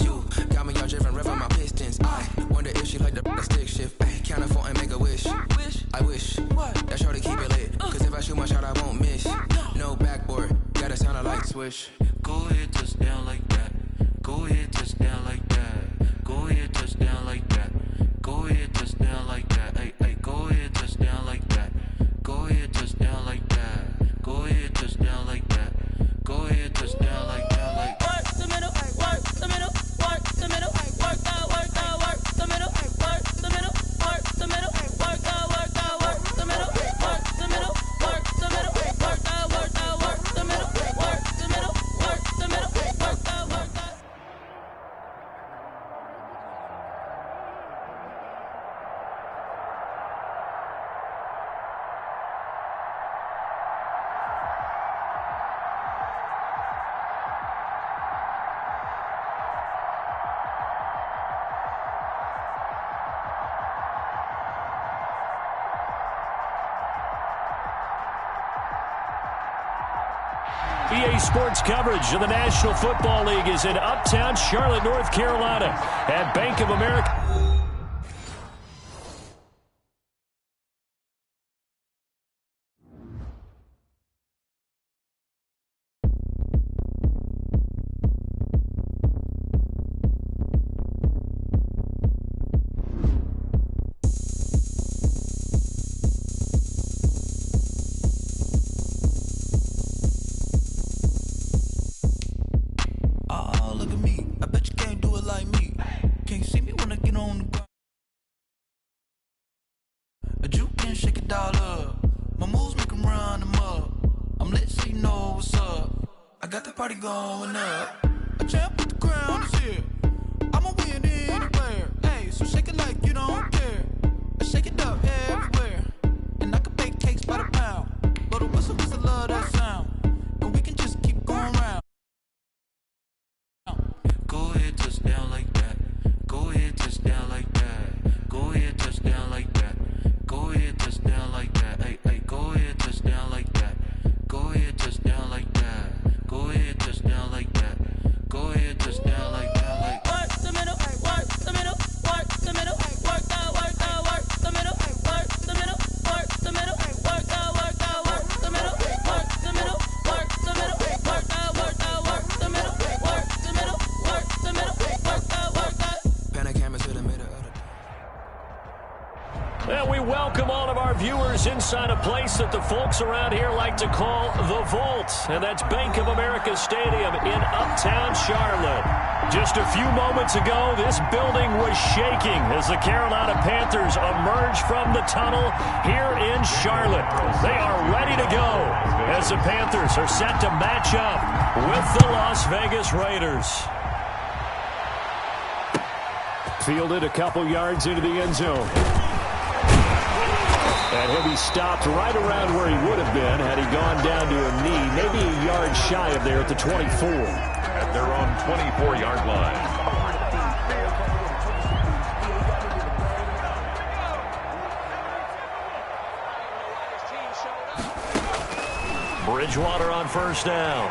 it's you. Got me all driven, revving my pistons. I wonder if she like the stick shift. Ay, count it 4 and make a wish. I wish that shorty keep it lit. Cause if I shoot my shot, I won't miss. No backboard, gotta sound a light switch. Go ahead, touch down like that. Go ahead, touch down like that. Go ahead, touch down like that. Go ahead, touch down like that. Ay, ay, go ahead, touch down like that. Go ahead, touch down like that. Go ahead, touch down like that. Go ahead, touch down like that. Like work the middle, work the middle, work the middle, work that, work the middle, work the middle, work the middle, work that, work the middle, work the middle, work the middle, work that, work the middle, work the middle, work the middle, work that, work that. EA Sports coverage of the National Football League is in uptown Charlotte, North Carolina at Bank of America. Going up. A champ with the crown is here. I'ma win anywhere. Hey, so shake it like you don't care. I shake it up everywhere. And I can bake cakes by the pound. But a whistle is the love that sound. And we can just keep going round. go ahead, touch down like that. Go ahead, touch down like that. Go ahead, touch down like that. Go ahead, touch down like that. Hey, hey, go ahead, touch down like that. Go ahead, touch down like that. Go ahead, touch down like that. Go ahead, touch down like that. Like work the middle, work the middle, work the middle, work that, work the middle, work the middle, work the middle, work that, work the middle, work the middle, work the middle, work that, work the middle, work the middle, work the middle, work that. Pan a camera to the middle of the. And we welcome all of our viewers inside a place that the folks around here like to call the Vault. And that's Bank of America Stadium in uptown Charlotte. Just a few moments ago, this building was shaking as the Carolina Panthers emerged from the tunnel here in Charlotte. They are ready to go as the Panthers are set to match up with the Las Vegas Raiders. Fielded a couple yards into the end zone. And he'll be stopped right around where he would have been had he gone down to a knee, maybe a yard shy of there at the 24. At their own 24-yard line. Bridgewater on first down.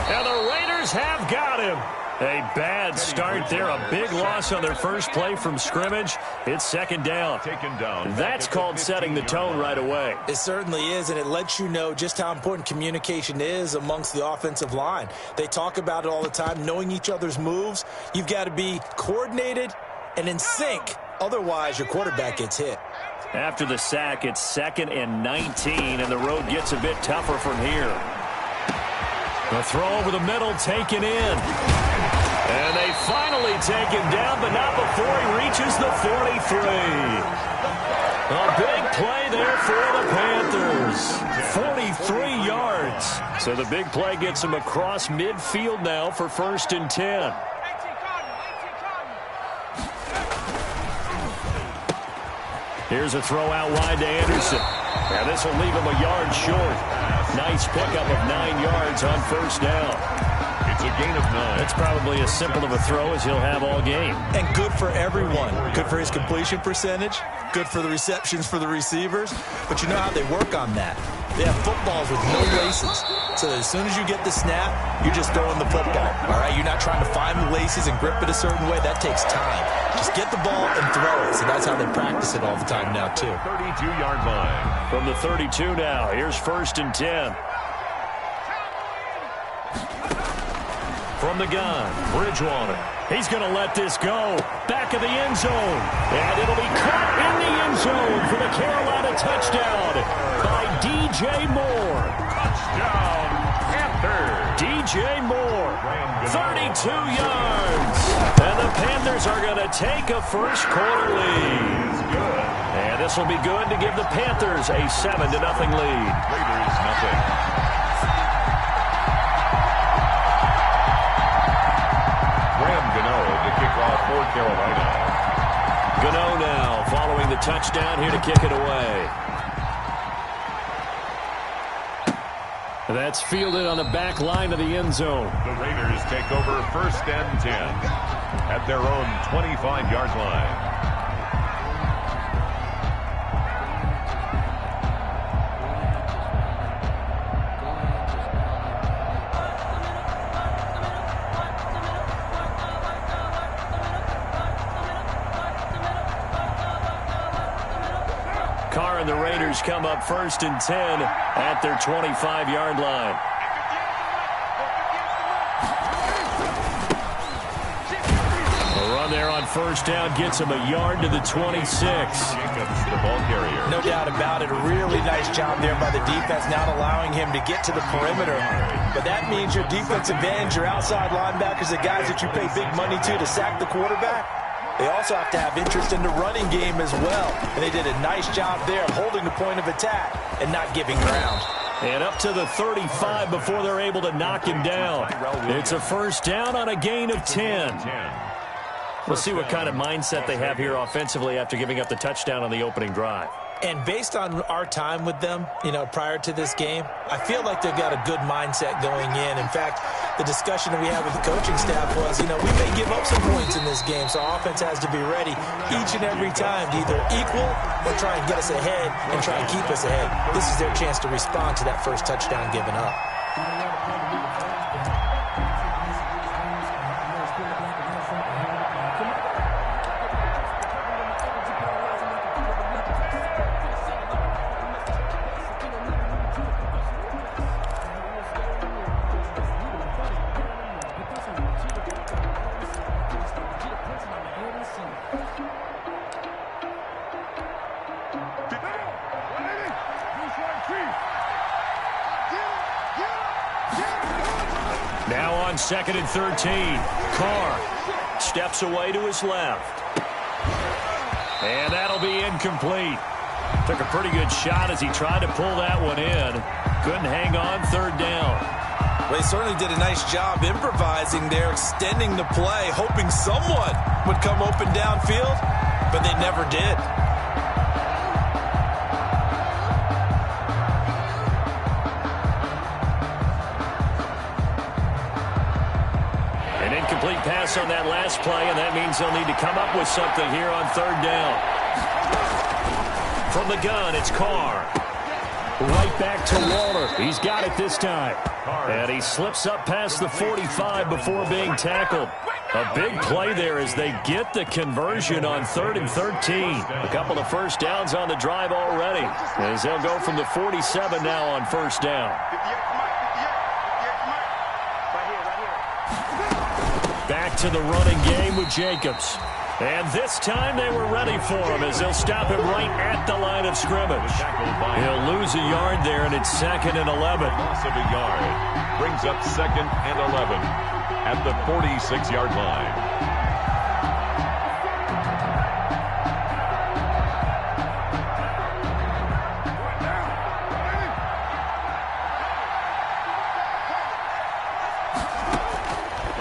And the Raiders have got him. A bad start there. A big loss on their first play from scrimmage. It's second down. Taken down. That's called setting the tone right away. It certainly is, and it lets you know just how important communication is amongst the offensive line. They talk about it all the time, knowing each other's moves. You've got to be coordinated and in sync. Otherwise, your quarterback gets hit. After the sack, it's 2nd and 19, and the road gets a bit tougher from here. The throw over the middle taken in. And they finally take him down, but not before he reaches the 43. A big play there for the Panthers. 43 yards. So the big play gets him across midfield now for 1st and 10. Here's a throw out wide to Anderson. And this will leave him a yard short. Nice pickup of 9 yards on 1st down. It's a gain of 9. It's probably as simple of a throw as he'll have all game. And good for everyone. Good for his completion percentage. Good for the receptions for the receivers. But you know how they work on that. They have footballs with no laces. So that as soon as you get the snap, you're just throwing the football. All right? You're not trying to find the laces and grip it a certain way. That takes time. Just get the ball and throw it. So that's how they practice it all the time now, too. 32-yard line. From the 32 now, here's 1st and 10. From the gun, Bridgewater. He's going to let this go. Back of the end zone. And it'll be caught in the end zone for the Carolina touchdown by DJ Moore. Touchdown, Panthers. DJ Moore, 32 yards. And the Panthers are going to take a first-quarter lead. And this will be good to give the Panthers a 7-0 lead. Raiders, nothing. For Carolina. Gano now following the touchdown here to kick it away. That's fielded on the back line of the end zone. The Raiders take over 1st and 10 at their own 25-yard line. Carr and the Raiders come up 1st and 10 at their 25-yard line. A run there on 1st down gets him a yard to the 26. Jacobs, the ball carrier. No doubt about it. A really nice job there by the defense, not allowing him to get to the perimeter. But that means your defensive ends, your outside linebackers, the guys that you pay big money to sack the quarterback, they also have to have interest in the running game as well. And they did a nice job there of holding the point of attack and not giving ground. And up to the 35 before they're able to knock him down. It's a 1st down on a gain of 10. We'll see what kind of mindset they have here offensively after giving up the touchdown on the opening drive. And based on our time with them, prior to this game, I feel like they've got a good mindset going in. In fact, the discussion that we had with the coaching staff was, we may give up some points in this game, so our offense has to be ready each and every time to either equal or try and get us ahead and try and keep us ahead. This is their chance to respond to that first touchdown given up. Now on 2nd and 13. Carr steps away to his left. And that'll be incomplete. Took a pretty good shot as he tried to pull that one in. Couldn't hang on 3rd down. Well, he certainly did a nice job improvising there, extending the play, hoping someone would come open downfield, but they never did. An incomplete pass on that last play, and that means they'll need to come up with something here on 3rd down. From the gun, it's Carr. Right back to Waller. He's got it this time. And he slips up past the 45 before being tackled. A big play there as they get the conversion on 3rd and 13. A couple of 1st downs on the drive already, as they'll go from the 47 now on 1st down. Back to the running game with Jacobs. And this time they were ready for him as they'll stop him right at the line of scrimmage. He'll lose a yard there, and it's 2nd and 11. Loss of a yard brings up 2nd and 11 at the 46-yard line.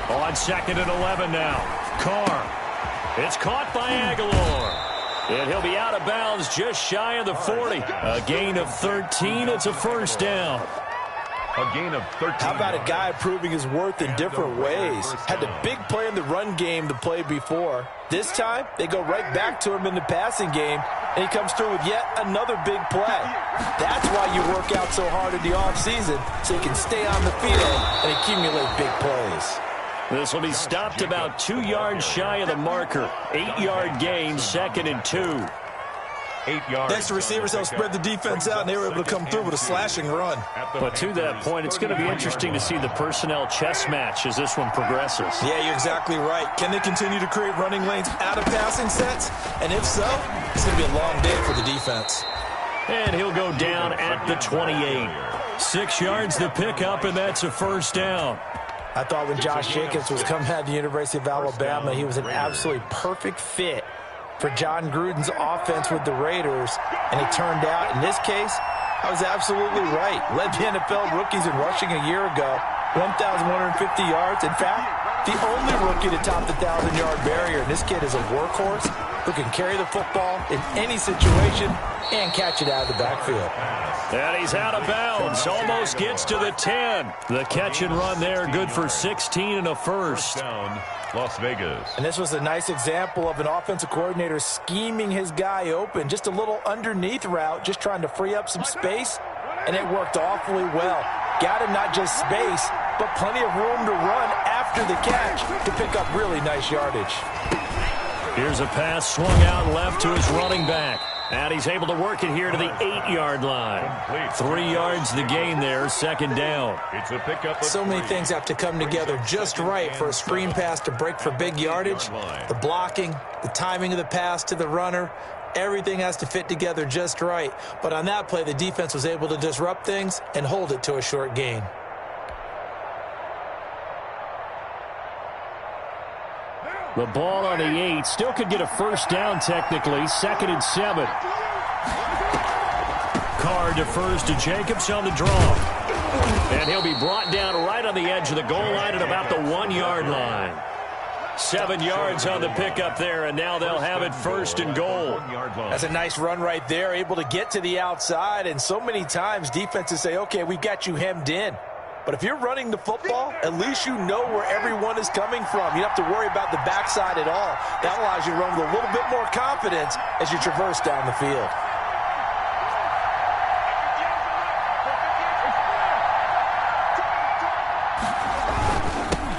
On 2nd and 11 now. Carr. It's caught by Aguilar. And he'll be out of bounds just shy of the 40. A gain of 13. It's a 1st down. A gain of 13. How about a guy proving his worth in different ways? Had the big play in the run game the play before. This time, they go right back to him in the passing game, and he comes through with yet another big play. That's why you work out so hard in the offseason, so you can stay on the field and accumulate big plays. This will be stopped about 2 yards shy of the marker. 8-yard gain, 2nd and 2. 8 yards. Next, the receivers helped spread the defense out, and they were able to come through with a slashing run. But to that point, it's going to be interesting to see the personnel chess match as this one progresses. Yeah, you're exactly right. Can they continue to create running lanes out of passing sets? And if so, it's going to be a long day for the defense. And he'll go down at the 28. 6 yards the pickup, and that's a first down. I thought when Josh Jacobs was coming out of the University of Alabama, he was an absolutely perfect fit for John Gruden's offense with the Raiders, and it turned out, in this case, I was absolutely right. Led the NFL rookies in rushing a year ago, 1,150 yards. In fact, the only rookie to top the 1,000-yard barrier, and this kid is a workhorse who can carry the football in any situation and catch it out of the backfield. And he's out of bounds, almost gets to the 10. The catch and run there, good for 16 and a first. Down, Las Vegas. And this was a nice example of an offensive coordinator scheming his guy open. Just a little underneath route, just trying to free up some space, and it worked awfully well. Got him not just space, but plenty of room to run after the catch to pick up really nice yardage. Here's a pass swung out left to his running back. And he's able to work it here to the 8-yard line. 3 yards the gain there, 2nd down. It's a pickup. So many things have to come together just right for a screen pass to break for big yardage. The blocking, the timing of the pass to the runner, everything has to fit together just right. But on that play, the defense was able to disrupt things and hold it to a short gain. The ball on the 8. Still could get a first down technically. 2nd and 7. Carr defers to Jacobs on the draw. And he'll be brought down right on the edge of the goal line at about the 1-yard line. 7 yards on the pickup there, and now they'll have it 1st and goal. That's a nice run right there, able to get to the outside. And so many times defenses say, okay, we've got you hemmed in. But if you're running the football, at least you know where everyone is coming from. You don't have to worry about the backside at all. That allows you to run with a little bit more confidence as you traverse down the field.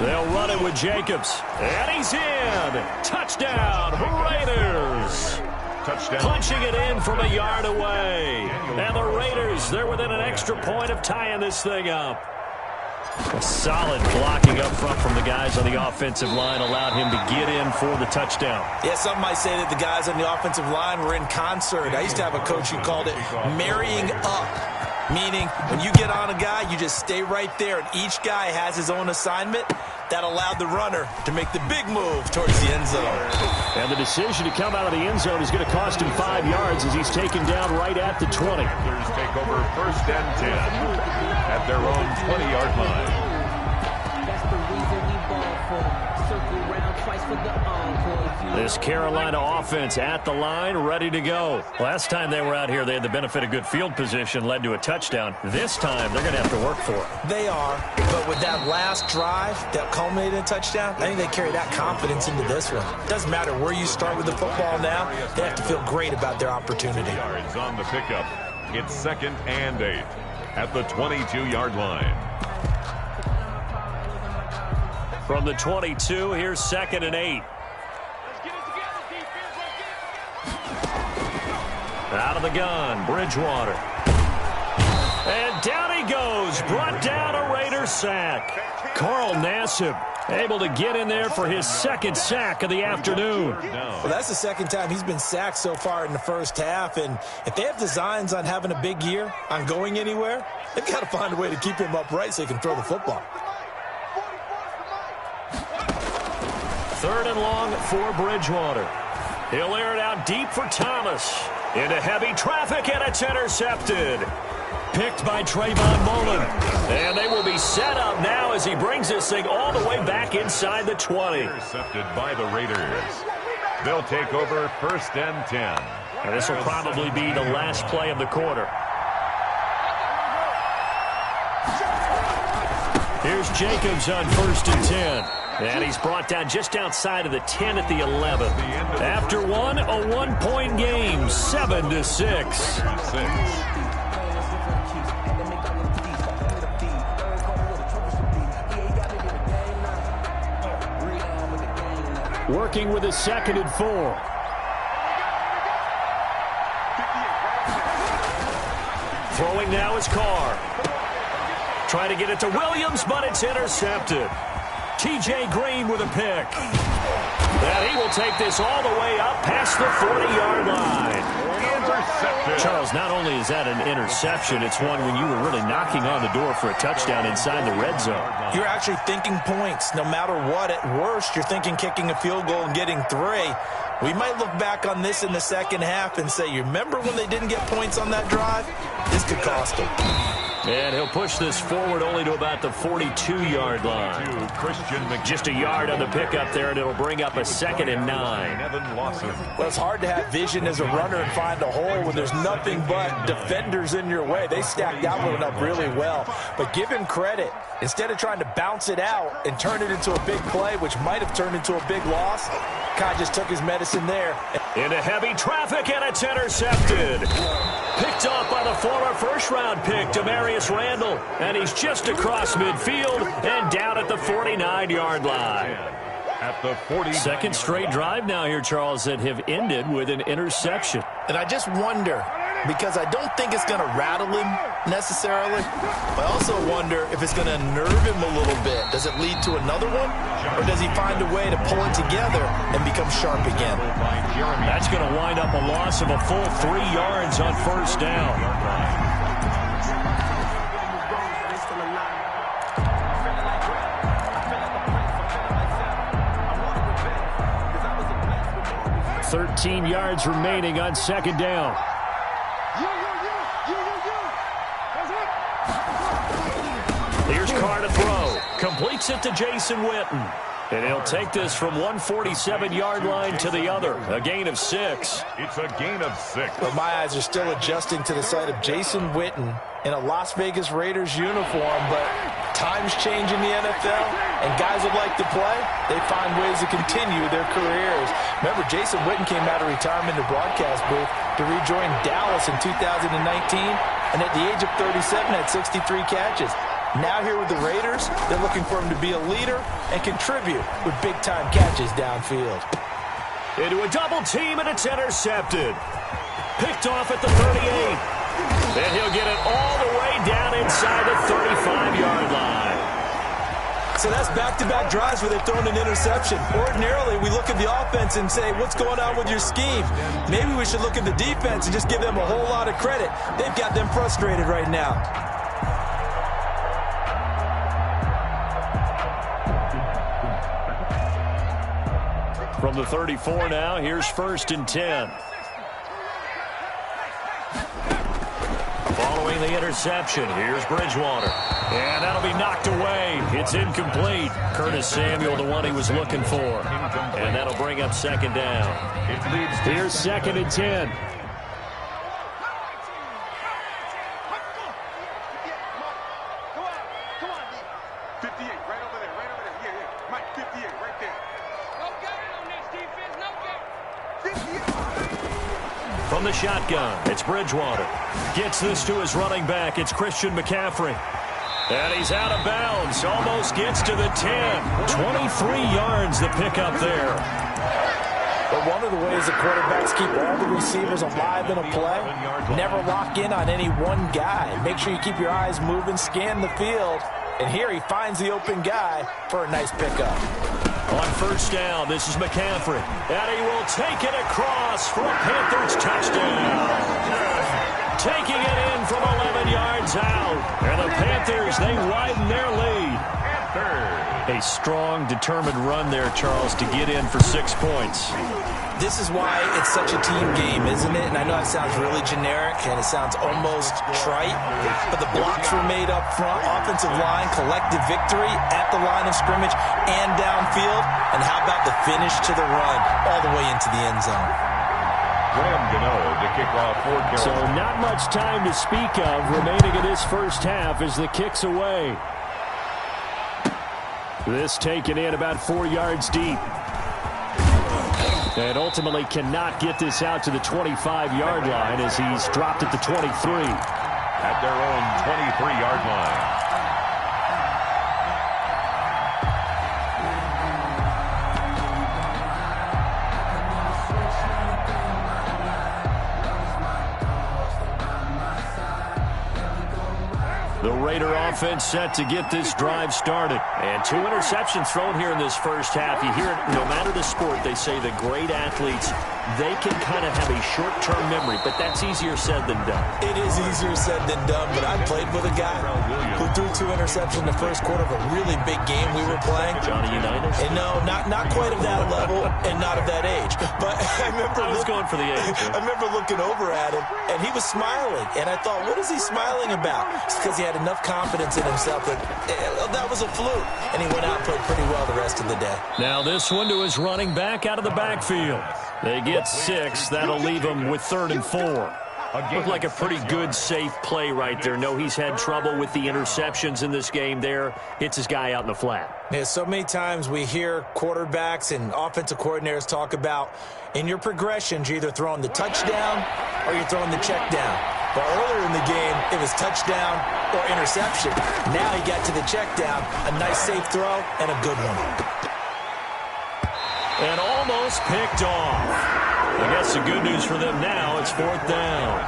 They'll run it with Jacobs. And he's in. Touchdown, Raiders. Touchdown. Punching it in from a yard away. And the Raiders, they're within an extra point of tying this thing up. A solid blocking up front from the guys on the offensive line allowed him to get in for the touchdown. Yeah, some might say that the guys on the offensive line were in concert. I used to have a coach who called it marrying up, meaning when you get on a guy, you just stay right there, and each guy has his own assignment. That allowed the runner to make the big move towards the end zone. And the decision to come out of the end zone is going to cost him 5 yards as he's taken down right at the 20. Panthers take over 1st and 10 at their own 20-yard line. That's the reason we ball for. Circle round twice for the encore. This Carolina offense at the line, ready to go. Last time they were out here, they had the benefit of good field position, led to a touchdown. This time, they're going to have to work for it. They are, but with that last drive that culminated in a touchdown, I think they carry that confidence into this one. Doesn't matter where you start with the football now, they have to feel great about their opportunity. Yards on the pickup. It's 2nd and 8 at the 22-yard line. From the 22, here's 2nd and 8. Out of the gun, Bridgewater. And down he goes, brought down a Raiders sack. Carl Nassib able to get in there for his 2nd sack of the afternoon. Well, that's the 2nd time he's been sacked so far in the first half, and if they have designs on having a big year, on going anywhere, they've got to find a way to keep him upright so he can throw the football. 3rd and long for Bridgewater. He'll air it out deep for Thomas. Into heavy traffic, and it's intercepted. Picked by Trayvon Mullen. And they will be set up now as he brings this thing all the way back inside the 20. Intercepted by the Raiders. They'll take over 1st and 10. And this will probably be the last play of the quarter. Here's Jacobs on 1st and 10. And he's brought down just outside of the 10 at the 11. After one, a one-point game, 7-6. Working with a 2nd and 4. Throwing now is Carr. Trying to get it to Williams, but it's intercepted. T.J. Green with a pick. And he will take this all the way up past the 40-yard line. Charles, not only is that an interception, it's one when you were really knocking on the door for a touchdown inside the red zone. You're actually thinking points. No matter what, at worst, you're thinking kicking a field goal and getting 3. We might look back on this in the second half and say, you remember when they didn't get points on that drive? This could cost them. And he'll push this forward only to about the 42-yard line. Just a yard on the pickup there, and it'll bring up a 2nd and 9. Well, it's hard to have vision as a runner and find a hole when there's nothing but defenders in your way. They stacked that one up really well. But give him credit. Instead of trying to bounce it out and turn it into a big play, which might have turned into a big loss, Kai just took his medicine there. Into heavy traffic, and it's intercepted. Picked off by the former first-round pick, Demarius Randall. And he's just across midfield and down at the 49-yard line. At the 40. Second straight drive now here, Charles, that have ended with an interception. And I just wonder, because I don't think it's going to rattle him necessarily, but I also wonder if it's going to nerve him a little bit. Does it lead to another one, or does he find a way to pull it together and become sharp again? That's going to wind up a loss of a full 3 yards on 1st down. Thirteen yards remaining on 2nd down. Here's Carr to throw. Completes it to Jason Witten. And he'll take this from 147-yard line to the other. A gain of 6. It's a gain of 6. But my eyes are still adjusting to the sight of Jason Witten in a Las Vegas Raiders uniform. But times change in the NFL, and guys would like to play. They find ways to continue their careers. Remember, Jason Witten came out of retirement in the broadcast booth to rejoin Dallas in 2019. And at the age of 37, had 63 catches. Now here with the Raiders, they're looking for him to be a leader and contribute with big-time catches downfield. Into a double team, and it's intercepted. Picked off at the 38. And he'll get it all the way down inside the 35-yard line. So that's back-to-back drives where they've thrown an interception. Ordinarily, we look at the offense and say, what's going on with your scheme? Maybe we should look at the defense and just give them a whole lot of credit. They've got them frustrated right now. From the 34 now, here's 1st and 10. Following the interception, here's Bridgewater. And that'll be knocked away. It's incomplete. Curtis Samuel, the one he was looking for. And that'll bring up 2nd down. Here's 2nd and 10. From the shotgun, it's Bridgewater. Gets this to his running back. It's Christian McCaffrey. And he's out of bounds. Almost gets to the 10. 23 yards the pickup there. But one of the ways the quarterbacks keep all the receivers alive in a play, never lock in on any one guy. Make sure you keep your eyes moving, scan the field. And here he finds the open guy for a nice pickup. On 1st down, this is McCaffrey. And he will take it across for a Panthers touchdown. Taking it in from 11 yards out. And the Panthers, they widen their lead. A strong, determined run there, Charles, to get in for 6 points. This is why it's such a team game, isn't it? And I know it sounds really generic and it sounds almost trite, but the blocks were made up front, offensive line, collective victory at the line of scrimmage and downfield. And how about the finish to the run all the way into the end zone? Graham Gano to kick off for Carolina. So not much time to speak of remaining in this first half as the kick's away. This taken in about 4 yards deep. And ultimately cannot get this out to the 25-yard line as he's dropped at the 23. At their own 23-yard line. The Raider offense set to get this drive started. And 2 interceptions thrown here in this first half. You hear it, no matter the sport, they say the great athletes, they can kind of have a short-term memory, but that's easier said than done. It is easier said than done, but I played with a guy who threw 2 interceptions in the first quarter of a really big game we were playing. Johnny Unitas? And no, not quite of that level and not of that age. But I remember I was going for the age. I remember looking over at him, and he was smiling. And I thought, what is he smiling about? It's because he had enough confidence in himself that was a fluke. And he went out and played pretty well the rest of the day. Now this one to his running back out of the backfield. They get 6. That'll leave them with 3rd and 4. Looked like a pretty good, safe play right there. No, he's had trouble with the interceptions in this game there. Hits his guy out in the flat. Yeah, so many times we hear quarterbacks and offensive coordinators talk about in your progressions, you're either throwing the touchdown or you're throwing the check down. But earlier in the game, it was touchdown or interception. Now he got to the check down, a nice safe throw, and a good one. And almost picked off. I guess the good news for them now, it's 4th down.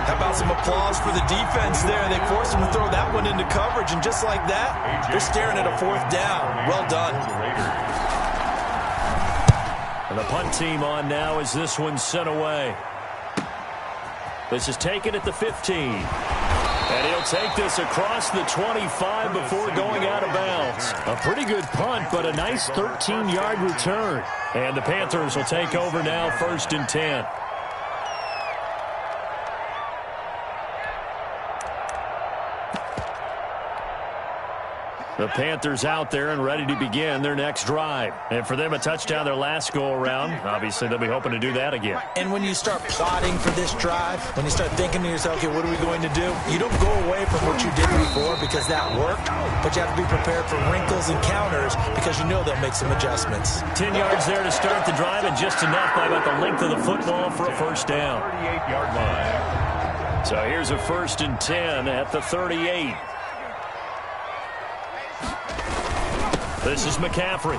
How about some applause for the defense there? They forced him to throw that one into coverage, and just like that, they're staring at a 4th down. Well done. And the punt team on now as this one's sent away. This is taken at the 15. And he'll take this across the 25 before going out of bounds. A pretty good punt, but a nice 13-yard return. And the Panthers will take over now, 1st and 10. The Panthers out there and ready to begin their next drive. And for them, a touchdown their last go-around. Obviously, they'll be hoping to do that again. And when you start plotting for this drive, when you start thinking to yourself, okay, what are we going to do? You don't go away from what you did before because that worked, but you have to be prepared for wrinkles and counters because you know they'll make some adjustments. 10 yards there to start the drive and just enough by about the length of the football for a 1st down. 38-yard line. So here's a 1st and 10 at the 38. This is McCaffrey.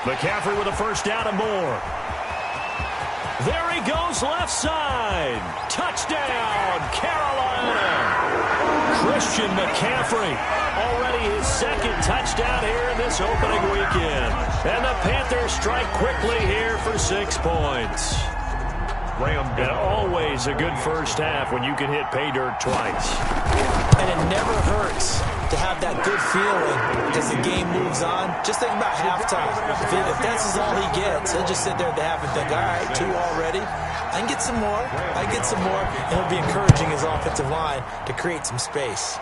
McCaffrey with a 1st down and more. There he goes, left side. Touchdown, Carolina. Christian McCaffrey, already his 2nd touchdown here in this opening weekend. And the Panthers strike quickly here for 6 points. And always a good first half when you can hit pay dirt twice. And it never hurts to have that good feeling as the game moves on. Just think about halftime. If that's all he gets, he'll just sit there at the half and think, all right, 2 already. I can get some more. I can get some more. And he'll be encouraging his offensive line to create some space.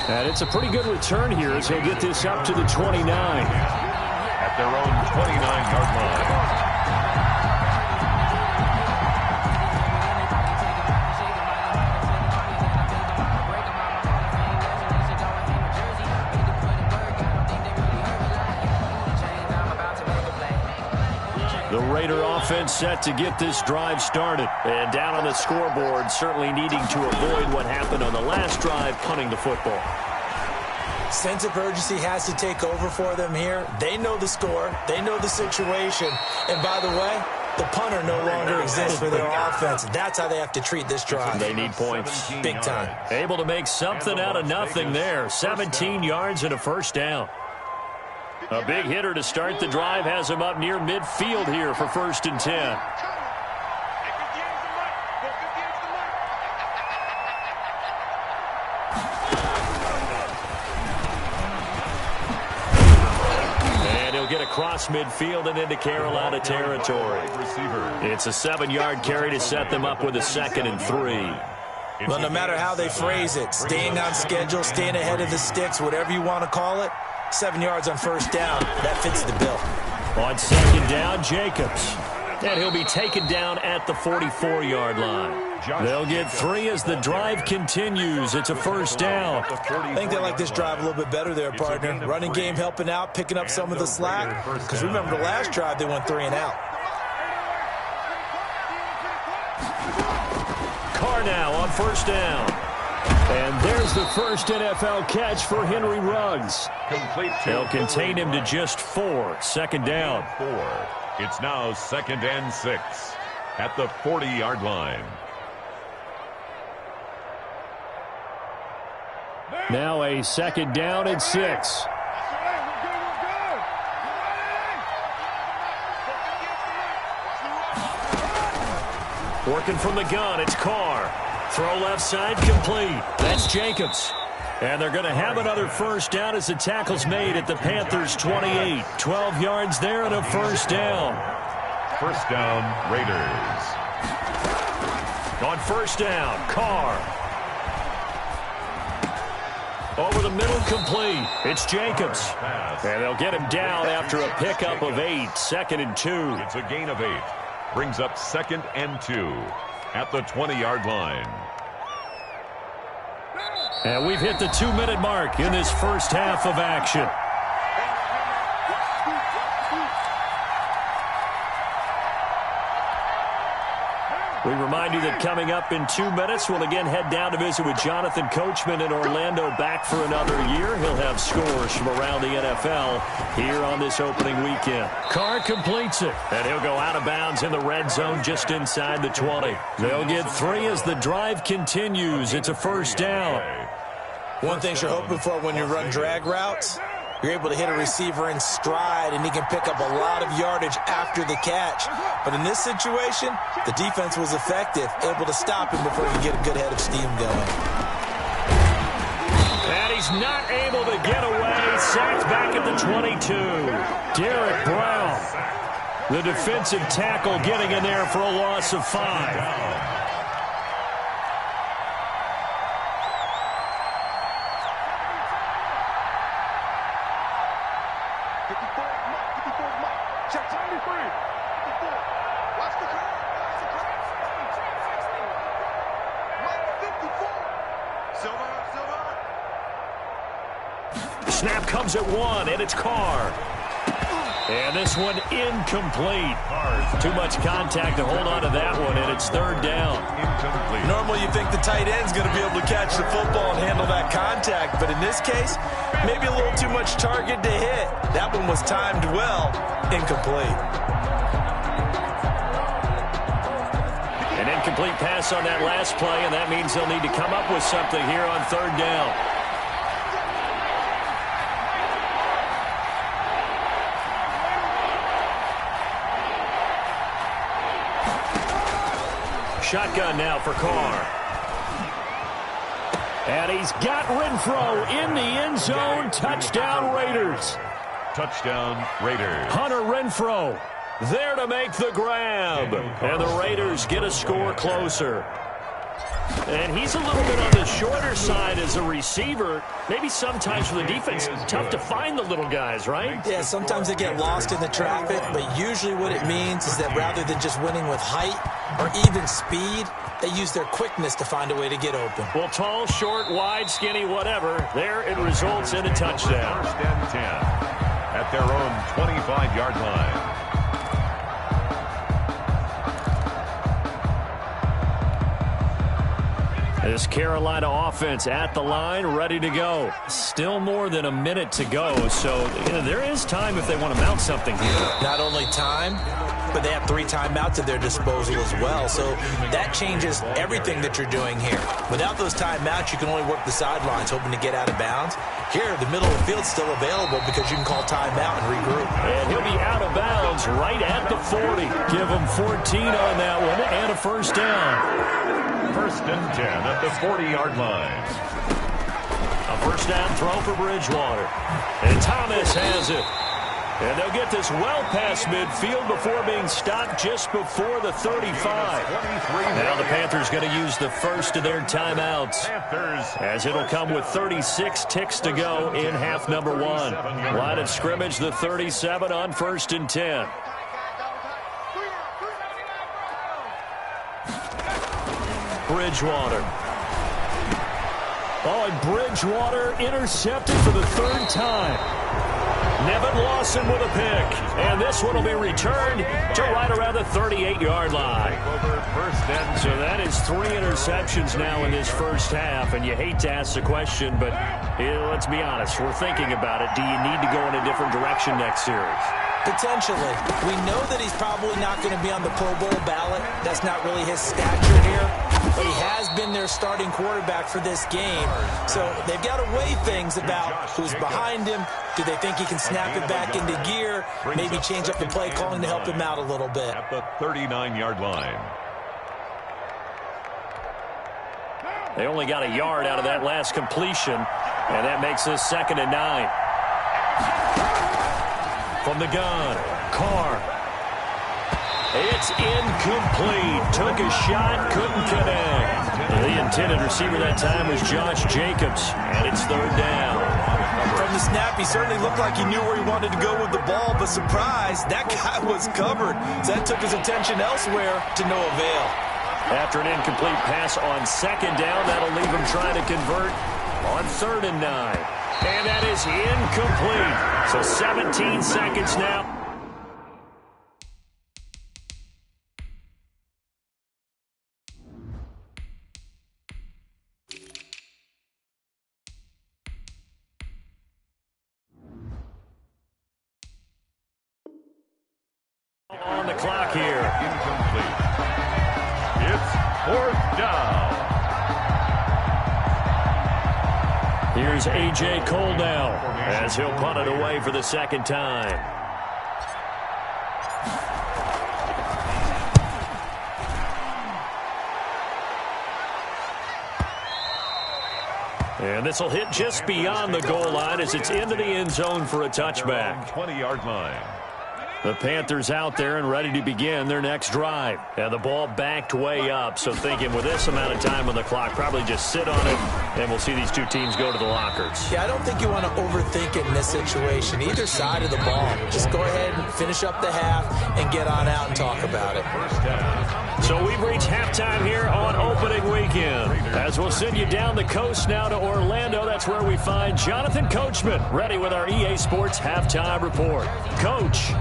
And it's a pretty good return here as he'll get this up to the 29. At their own 29-yard line. The Raider offense set to get this drive started. And down on the scoreboard, certainly needing to avoid what happened on the last drive, punting the football. Sense of urgency has to take over for them here. They know the score. They know the situation. And by the way, the punter no longer exists for their offense. That's how they have to treat this drive. They need points. Big time. Able to make something out of nothing there. 17 yards and a 1st down. A big hitter to start the drive has him up near midfield here for 1st and 10. And he'll get across midfield and into Carolina territory. It's a 7-yard carry to set them up with a 2nd and 3. Well, no matter how they phrase it, staying on schedule, staying ahead of the sticks, whatever you want to call it, 7 yards on 1st down, that fits the bill. On 2nd down, Jacobs. And he'll be taken down at the 44-yard line. They'll get 3 as the drive continues. It's a first down. I think they like this drive a little bit better there, partner. Running game helping out, picking up some of the slack. Because remember, the last drive they went 3 and out. Carr now on first down. And there's the first NFL catch for Henry Ruggs. They'll contain him to just 4. Second down. 4. It's now 2nd and 6 at the 40-yard line. Now a second down and 6. Working from the gun, it's Carr. Throw left side, complete. That's Jacobs. And they're going to have another first down as the tackle's made at the Panthers' 28. 12 yards there and a first down. First down, Raiders. On first down, Carr. Over the middle, complete. It's Jacobs. And they'll get him down after a pickup of 8. 2nd and 2. It's a gain of 8. Brings up 2nd and 2 at the 20-yard line. And we've hit the 2-minute mark in this first half of action. We remind you that coming up in 2 minutes, we'll again head down to visit with Jonathan Coachman in Orlando, back for another year. He'll have scores from around the NFL here on this opening weekend. Carr completes it, and he'll go out of bounds in the red zone just inside the 20. They'll get 3 as the drive continues. It's a first down. One thing you're hoping for when you run drag routes, you're able to hit a receiver in stride, and he can pick up a lot of yardage after the catch. But in this situation, the defense was effective, able to stop him before he could get a good head of steam going. And he's not able to get away. Sacked back at the 22. Derek Brown, the defensive tackle, getting in there for a loss of 5. Snap comes at 1, and it's Carr. And this one incomplete. Too much contact to hold on to that one, and it's 3rd down. Incomplete. Normally you think the tight end's going to be able to catch the football and handle that contact, but in this case, maybe a little too much target to hit. That one was timed well. Incomplete. An incomplete pass on that last play, and that means they'll need to come up with something here on 3rd down. Shotgun now for Carr. And he's got Renfro in the end zone. Touchdown, Raiders. Touchdown, Raiders. Hunter Renfro there to make the grab. And the Raiders get a score closer. And he's a little bit on the shorter side as a receiver. Maybe sometimes for the defense, tough to find the little guys, right? Yeah, sometimes they get lost in the traffic, but usually what it means is that rather than just winning with height or even speed, they use their quickness to find a way to get open. Well, tall, short, wide, skinny, whatever, there it results in a touchdown. 1st and 10 at their own 25-yard line. This Carolina offense at the line, ready to go. Still more than a minute to go, so there is time if they want to mount something here. Not only time, but they have 3 timeouts at their disposal as well, so that changes everything that you're doing here. Without those timeouts, you can only work the sidelines, hoping to get out of bounds. Here, the middle of the field's still available because you can call timeout and regroup. And he'll be out of bounds right at the 40. Give him 14 on that one and a first down. 1st and 10 at the 40-yard line. A first down throw for Bridgewater. And Thomas has it. And they'll get this well past midfield before being stopped just before the 35. Now the Panthers going to use the first of their timeouts, as it'll come with 36 ticks to go in half number 1. Line of scrimmage, the 37 on 1st and 10. Bridgewater. Oh, and Bridgewater intercepted for the third time. Nevin Lawson with a pick. And this one will be returned to right around the 38-yard line. So that is 3 interceptions now in this first half. And you hate to ask the question, but let's be honest. We're thinking about it. Do you need to go in a different direction next series? Potentially. We know that he's probably not going to be on the Pro Bowl ballot. That's not really his stature here. But he has been their starting quarterback for this game. So they've got to weigh things about who's behind him. Do they think he can snap it back into gear? Maybe change up the play calling to help him out a little bit. At the 39-yard line. They only got a yard out of that last completion, and that makes this 2nd and 9. From the gun, Carr. It's incomplete. Took a shot, couldn't connect. The intended receiver that time was Josh Jacobs, and it's 3rd down. From the snap, he certainly looked like he knew where he wanted to go with the ball, but surprise, that guy was covered. So that took his attention elsewhere to no avail. After an incomplete pass on 2nd down, that'll leave him trying to convert on 3rd and 9. And that is incomplete. So 17 seconds now. On the clock here. Incomplete. It's 4th down. Here's A.J. Cole now as he'll punt it away for the 2nd time. And this will hit just beyond the goal line as it's into the end zone for a touchback. 20-yard line. The Panthers out there and ready to begin their next drive. And the ball backed way up, so thinking with this amount of time on the clock, probably just sit on it, and we'll see these two teams go to the lockers. Yeah, I don't think you want to overthink it in this situation. Either side of the ball. Just go ahead and finish up the half and get on out and talk about it. So we've reached halftime here on opening weekend. As we'll send you down the coast now to Orlando, that's where we find Jonathan Coachman, ready with our EA Sports Halftime Report. Coach.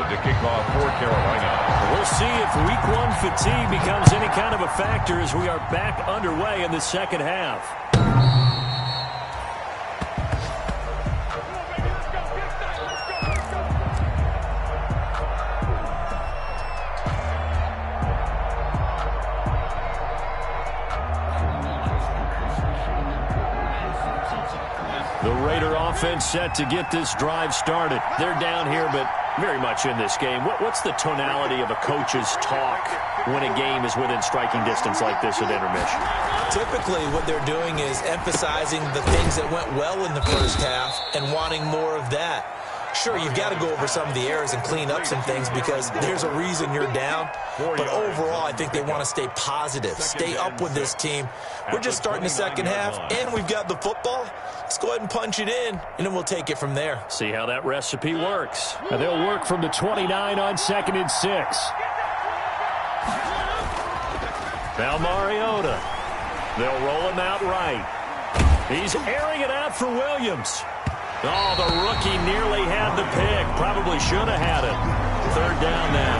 To kick off for Carolina. We'll see if week 1 fatigue becomes any kind of a factor as we are back underway in the 2nd half. The Raider offense set to get this drive started. They're down here, but very much in this game. What's the tonality of a coach's talk when a game is within striking distance like this at intermission? Typically, what they're doing is emphasizing the things that went well in the first half and wanting more of that. Sure, you've got to go over some of the errors and clean up some things because there's a reason you're down. But overall, I think they want to stay positive, stay up with this team. We're just starting the 2nd half, and we've got the football. Let's go ahead and punch it in, and then we'll take it from there. See how that recipe works. And they'll work from the 29 on 2nd and 6. Now Mariota. They'll roll him out right. He's airing it out for Williams. Oh, the rookie nearly had the pick. Probably should have had it. 3rd down now.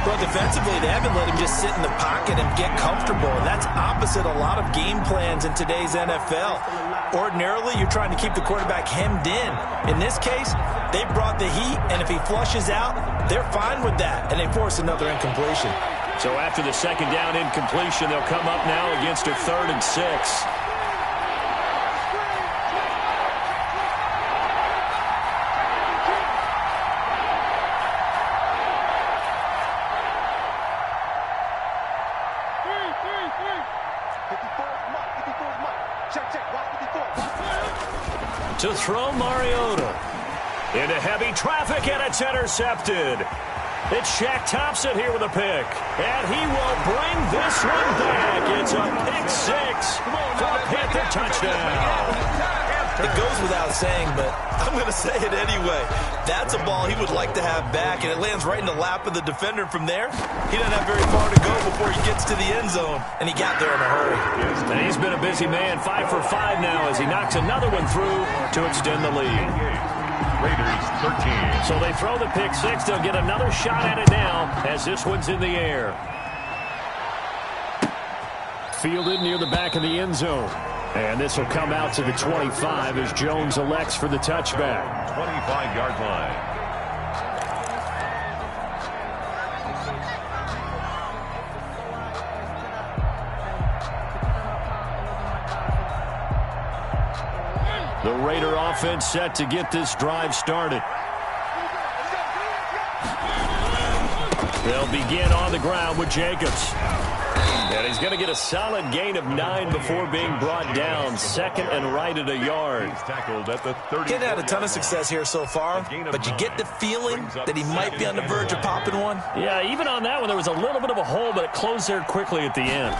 Well, defensively, they haven't let him just sit in the pocket and get comfortable. And that's opposite a lot of game plans in today's NFL. Ordinarily, you're trying to keep the quarterback hemmed in. In this case, they brought the heat, and if he flushes out, they're fine with that. And they force another incompletion. So after the 2nd down incompletion, they'll come up now against a 3rd and 6. To throw Mariota into heavy traffic, and it's intercepted. It's Shaq Thompson here with a pick, and he will bring this one back. It's a pick 6 for a Panther touchdown. It goes without saying, but I'm going to say it anyway. That's a ball he would like to have back, and it lands right in the lap of the defender. From there, he doesn't have very far to go before he gets to the end zone, and he got there in a hurry. And he's been a busy man, 5 for 5 now as he knocks another one through to extend the lead. Raiders 13. So they throw the pick six. They'll get another shot at it now as this one's in the air. Fielded near the back of the end zone. And this will come out to the 25 as Jones elects for the touchback. 25-yard line. The Raider offense set to get this drive started. They'll begin on the ground with Jacobs. And he's going to get a solid gain of 9 before being brought down. Second and right at a yard. He's tackled at the 30. Kid had a ton of success here so far, but you get the feeling that he might be on the verge of popping one. Yeah, even on that one, there was a little bit of a hole, but it closed there quickly at the end.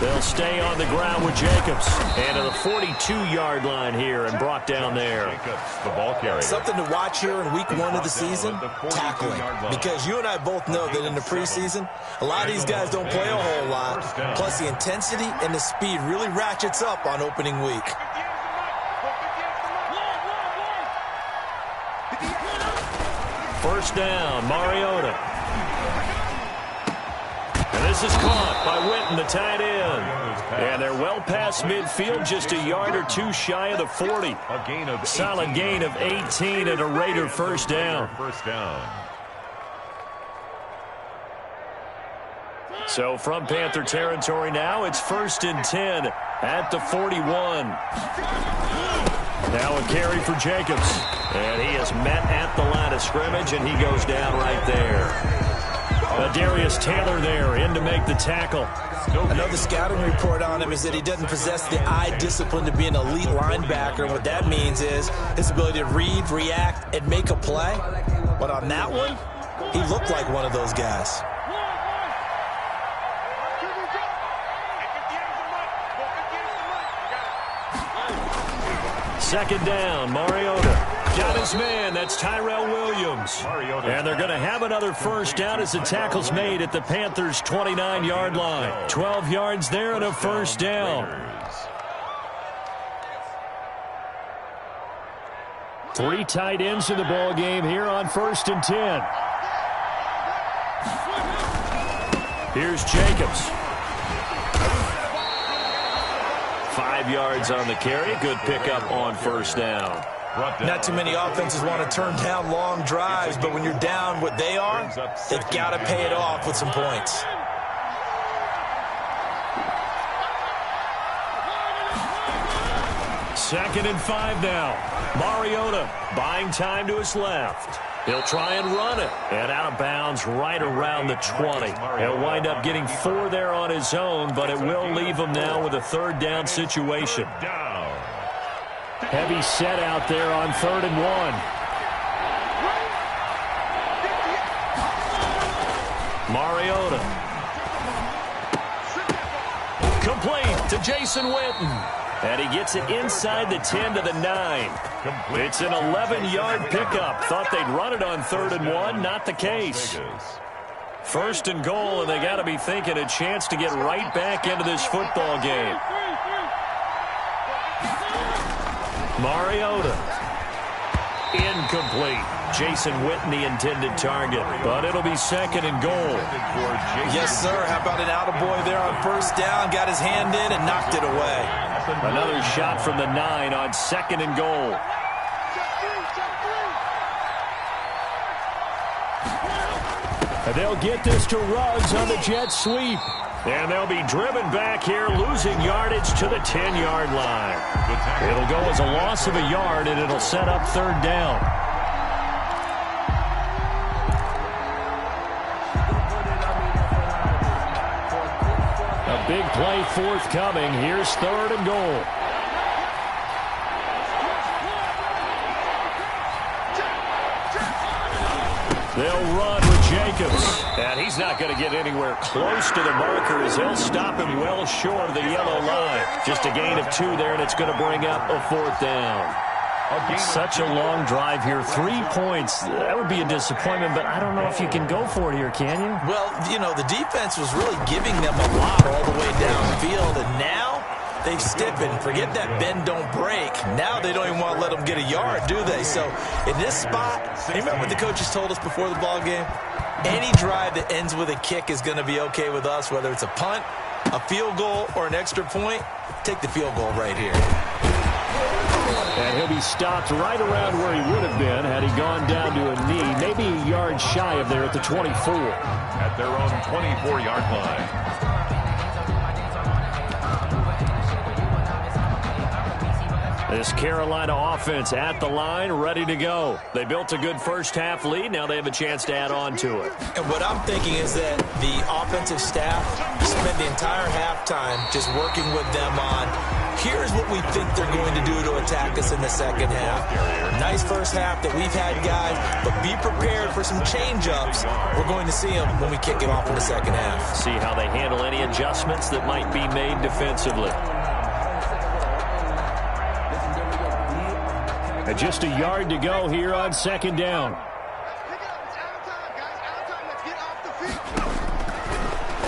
They'll stay on the ground with Jacobs. And to the 42-yard line here and brought down there. Jacobs, the ball carrier. Something to watch here in week 1 of the season, tackling. Because you and I both know that in the preseason, a lot of these guys don't play a whole lot. Plus, the intensity and the speed really ratchets up on opening week. First down, Mariota. And this is caught by Witten, the tight end. And they're well past midfield, just a yard or two shy of the 40. Solid gain of 18 and a Raider first down. So from Panther territory now, it's 1st and 10 at the 41. Now a carry for Jacobs. And he is met at the line of scrimmage, and he goes down right there. Darius Taylor there in to make the tackle. I know the scouting report on him is that he doesn't possess the eye discipline to be an elite linebacker. And what that means is his ability to read, react, and make a play. But on that one, he looked like one of those guys. Second down, Mariota. Got his man, that's Tyrell Williams. And they're going to have another first down as the tackle's made at the Panthers' 29-yard line. 12 yards there and a first down. 3 tight ends in the ball game here on 1st and 10. Here's Jacobs. 5 yards on the carry. Good pickup on first down. Not too many offenses want to turn down long drives, but when you're down what they are, they've got to pay it off with some points. Second and 5 now. Mariota buying time to his left. He'll try and run it. And out of bounds right around the 20. He'll wind up getting 4 there on his own, but it will leave him now with a third down situation. Heavy set out there on 3rd and 1. Mariota. Complete to Jason Witten. And he gets it inside the 10 to the 9. It's an 11-yard pickup. Thought they'd run it on 3rd and 1. Not the case. 1st and goal, and they got to be thinking a chance to get right back into this football game. Mariota. Incomplete. Jason Witten, the intended target. But it'll be 2nd and goal. Yes, sir. How about an attaboy there on first down? Got his hand in and knocked it away. Another shot from the 9 on 2nd and goal. And they'll get this to Ruggs on the jet sweep. And they'll be driven back here, losing yardage to the 10-yard line. It'll go as a loss of a yard, and it'll set up 3rd down. A big play forthcoming. Here's 3rd and goal. They'll run with Jacobs. And he's not going to get anywhere close to the marker as he'll stop him well short of the yellow line. Just a gain of 2 there, and it's going to bring up a 4th down. Such a long drive here. 3 points. That would be a disappointment, but I don't know if you can go for it here, can you? Well, you know, the defense was really giving them a lot all the way downfield, and now they've stiffened. Forget that bend, don't break. Now they don't even want to let them get a yard, do they? So in this spot, remember what the coaches told us before the ball game? Any drive that ends with a kick is going to be okay with us, whether it's a punt, a field goal, or an extra point. Take the field goal right here. And he'll be stopped right around where he would have been had he gone down to a knee, maybe a yard shy of there at the 24. At their own 24-yard line. This Carolina offense at the line, ready to go. They built a good first-half lead. Now they have a chance to add on to it. And what I'm thinking is that the offensive staff spent the entire halftime just working with them on, here's what we think they're going to do to attack us in the second half. Nice first half that we've had, guys, but be prepared for some change-ups. We're going to see them when we kick it off in the second half. See how they handle any adjustments that might be made defensively. And just a yard to go here on 2nd down.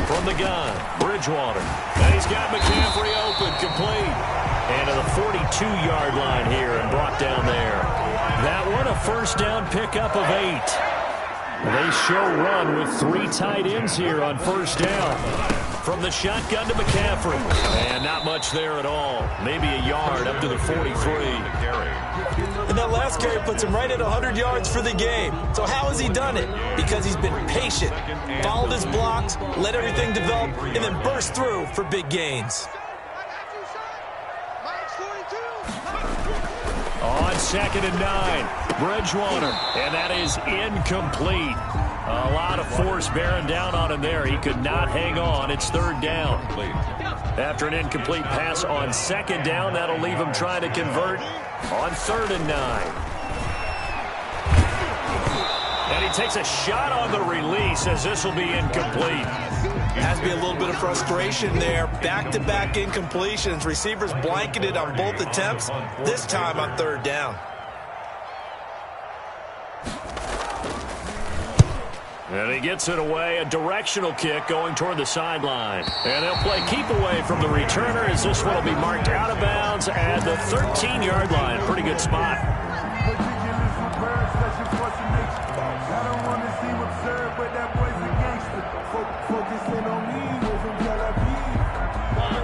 From the gun, Bridgewater. And he's got McCaffrey open, complete. And to the 42-yard line here and brought down there. That one a first down pickup of 8. They show run with 3 tight ends here on first down. From the shotgun to McCaffrey. And not much there at all. Maybe a yard up to the 43. And that last carry puts him right at 100 yards for the game. So how has he done it? Because he's been patient, followed his blocks, let everything develop, and then burst through for big gains. On 2nd and 9, Bridgewater. And that is incomplete. A lot of force bearing down on him there. He could not hang on. It's 3rd down. After an incomplete pass on 2nd down, that'll leave him trying to convert on 3rd and 9. And he takes a shot on the release as this will be incomplete. Has to be a little bit of frustration there. Back-to-back incompletions. Receivers blanketed on both attempts, this time on 3rd down. And he gets it away, a directional kick going toward the sideline. And they'll play keep away from the returner as this one will be marked out of bounds at the 13-yard line. Pretty good spot.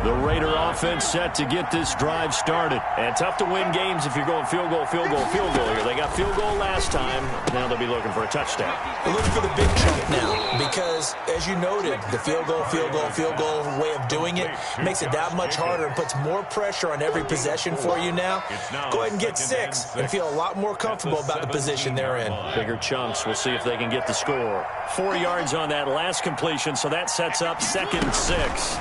The Raider offense set to get this drive started. And tough to win games if you're going field goal, field goal, field goal here. They got field goal last time. Now they'll be looking for a touchdown. They're looking for the big chunk now because, as you noted, the field goal way of doing it makes it that much harder and puts more pressure on every possession for you now. Go ahead and get 6 and feel a lot more comfortable about the position they're in. Bigger chunks. We'll see if they can get the score. 4 yards on that last completion, so that sets up 2nd and 6.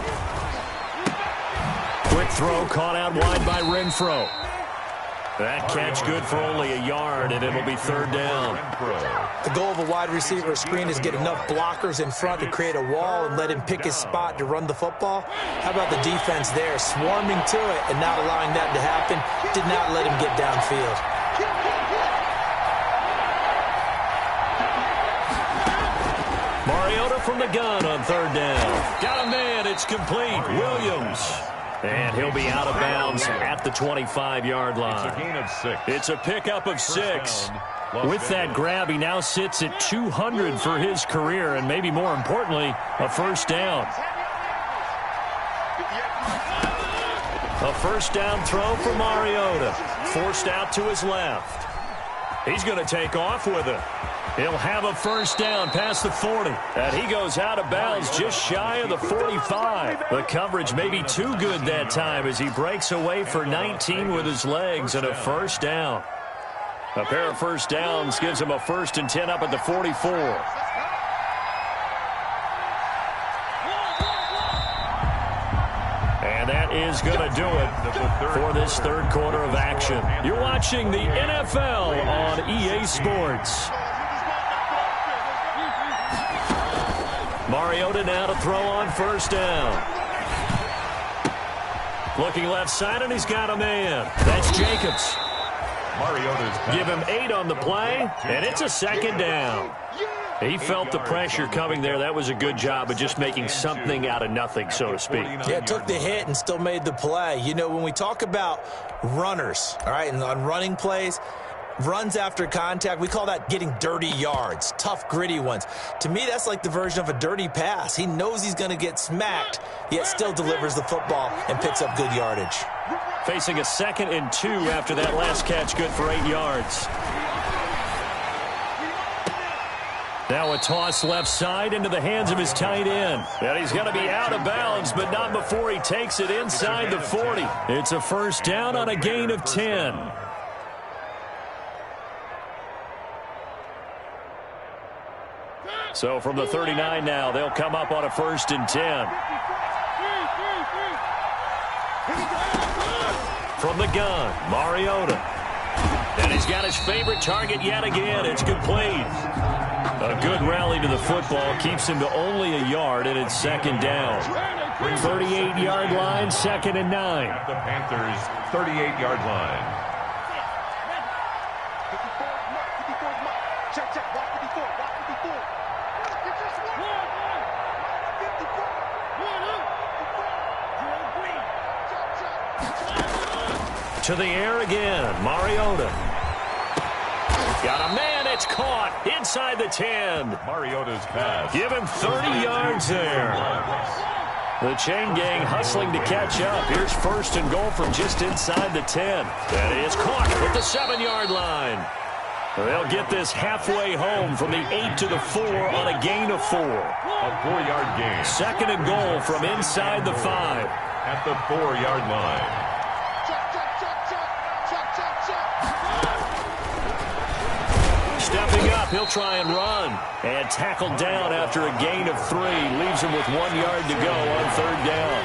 Quick throw caught out wide by Renfro. That catch good for only a yard, and it'll be 3rd down. The goal of a wide receiver screen is get enough blockers in front to create a wall and let him pick his spot to run the football. How about the defense there, swarming to it and not allowing that to happen? Did not let him get downfield. Mariota from the gun on 3rd down. Got a man, it's complete. Williams. And he'll be out of bounds at the 25-yard line. It's a gain of 6. It's a pickup of 6. With that grab, he now sits at 200 for his career, and maybe more importantly, a first down. A first down throw for Mariota. Forced out to his left. He's going to take off with it. He'll have a first down past the 40. And he goes out of bounds just shy of the 45. The coverage may be too good that time as he breaks away for 19 with his legs and a first down. A pair of first downs gives him a 1st and 10 up at the 44. And that is going to do it for this 3rd quarter of action. You're watching the NFL on EA Sports. Mariota now to throw on first down. Looking left side, and he's got a man. That's Jacobs. Give him 8 on the play, and it's a second down. He felt the pressure coming there. That was a good job of just making something out of nothing, so to speak. Yeah, took the hit and still made the play. You know, when we talk about runners, all right, and on running plays, runs after contact, we call that getting dirty yards, tough, gritty ones. To me, that's like the version of a dirty pass. He knows he's going to get smacked, yet still delivers the football and picks up good yardage. Facing a 2nd and 2 after that last catch, good for 8 yards. Now a toss left side into the hands of his tight end. And he's going to be out of bounds, but not before he takes it inside the 40. It's a first down on a gain of 10. So from the 39 now, they'll come up on a 1st and 10. From the gun, Mariota. And he's got his favorite target yet again. It's complete. A good rally to the football keeps him to only a yard, and it's 2nd down. 38-yard line, 2nd and 9. At the Panthers' 38-yard line. To the air again, Mariota. Got a man, it's caught inside the 10. Mariota's pass. Give him 30 yards there. The chain gang hustling to catch up. Here's 1st and goal from just inside the 10. That is caught at the 7-yard line. They'll get this halfway home from the 8 to the 4 on a gain of 4. A 4-yard gain. 2nd and goal from inside the 5. At the 4-yard line. Stepping up, he'll try and run. And tackled down after a gain of 3. Leaves him with 1 yard to go on 3rd down.